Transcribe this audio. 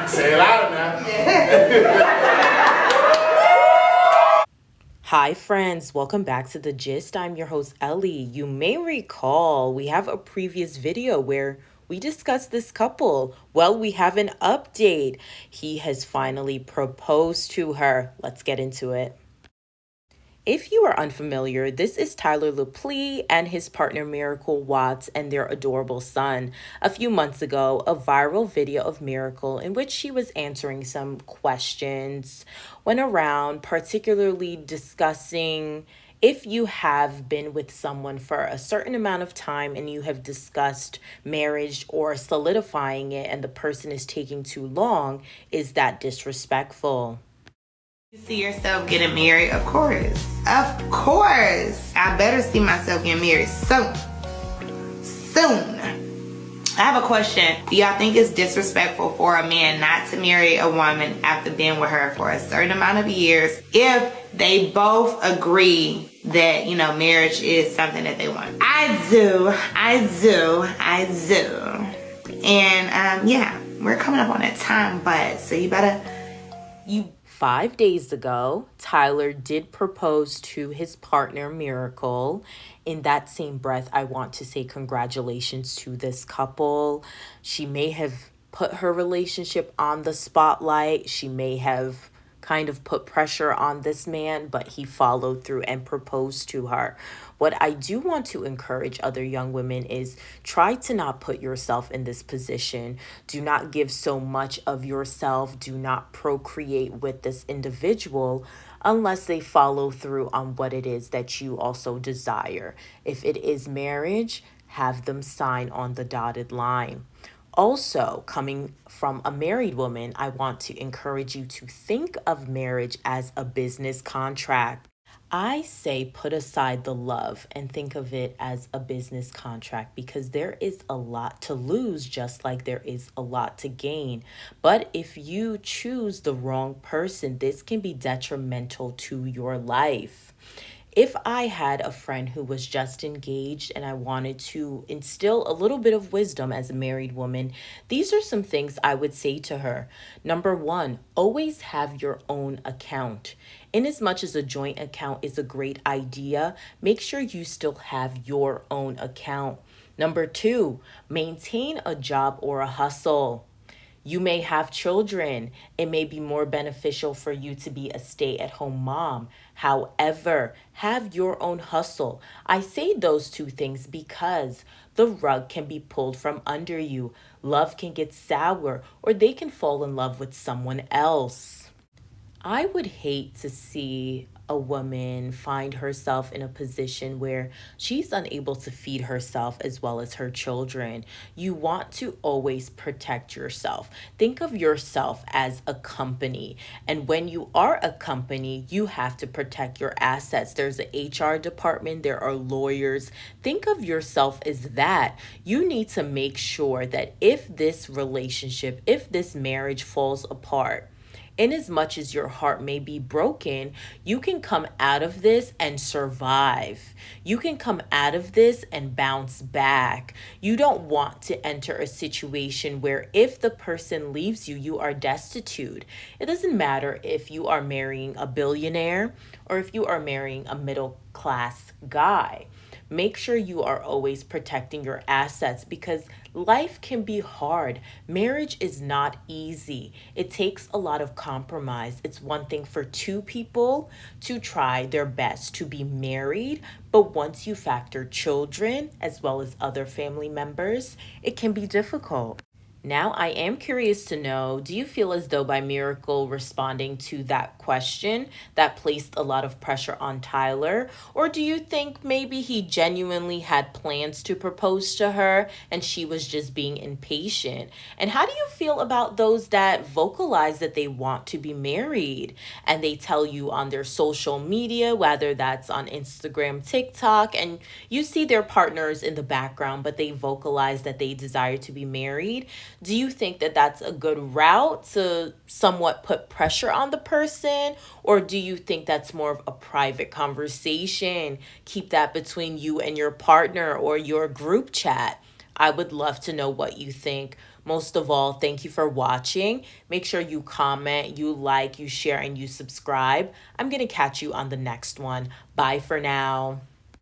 Say it louder now. Hi friends, welcome back to The Gist. I'm your host Ellie. You may recall we have a previous video where we discussed this couple. Well, we have an update. He has finally proposed to her. Let's get into it. If you are unfamiliar, this is Tyler Lepley and his partner Miracle Watts and their adorable son. A few months ago, a viral video of Miracle in which she was answering some questions went around, particularly discussing if you have been with someone for a certain amount of time and you have discussed marriage or solidifying it and the person is taking too long, is that disrespectful? You see yourself getting married? Of course. Of course. I better see myself getting married soon. I have a question. Do y'all think it's disrespectful for a man not to marry a woman after being with her for a certain amount of years if they both agree that, marriage is something that they want? I do. And, yeah, we're coming up on that time, but so you better... 5 days ago, Tyler did propose to his partner, Miracle. In that same breath, I want to say congratulations to this couple. She may have put her relationship on the spotlight. She may have kind of put pressure on this man, but he followed through and proposed to her. What I do want to encourage other young women is try to not put yourself in this position. Do not give so much of yourself. Do not procreate with this individual unless they follow through on what it is that you also desire. If it is marriage, have them sign on the dotted line. Also, coming from a married woman, I want to encourage you to think of marriage as a business contract. I say put aside the love and think of it as a business contract because there is a lot to lose just like there is a lot to gain. But if you choose the wrong person, this can be detrimental to your life. If I had a friend who was just engaged and I wanted to instill a little bit of wisdom as a married woman, these are some things I would say to her. Number one, always have your own account. In as much as a joint account is a great idea, make sure you still have your own account. Number two, maintain a job or a hustle. You may have children. It may be more beneficial for you to be a stay-at-home mom. However, have your own hustle. I say those two things because the rug can be pulled from under you. Love can get sour, or they can fall in love with someone else. I would hate to see a woman find herself in a position where she's unable to feed herself as well as her children. You want to always protect yourself. Think of yourself as a company. And when you are a company, you have to protect your assets. There's an HR department, there are lawyers. Think of yourself as that. You need to make sure that if this relationship, if this marriage falls apart, in as much as your heart may be broken, you can come out of this and survive. You can come out of this and bounce back. You don't want to enter a situation where if the person leaves you, you are destitute. It doesn't matter if you are marrying a billionaire or if you are marrying a middle class guy. Make sure you are always protecting your assets because life can be hard. Marriage is not easy. It takes a lot of compromise. It's one thing for two people to try their best to be married, but once you factor children as well as other family members, it can be difficult. Now, I am curious to know, do you feel as though by Miracle responding to that question that placed a lot of pressure on Tyler? Or do you think maybe he genuinely had plans to propose to her and she was just being impatient? And how do you feel about those that vocalize that they want to be married and they tell you on their social media, whether that's on Instagram, TikTok, and you see their partners in the background, but they vocalize that they desire to be married? Do you think that that's a good route to somewhat put pressure on the person? Or do you think that's more of a private conversation? Keep that between you and your partner or your group chat. I would love to know what you think. Most of all, thank you for watching. Make sure you comment, you like, you share, and you subscribe. I'm going to catch you on the next one. Bye for now.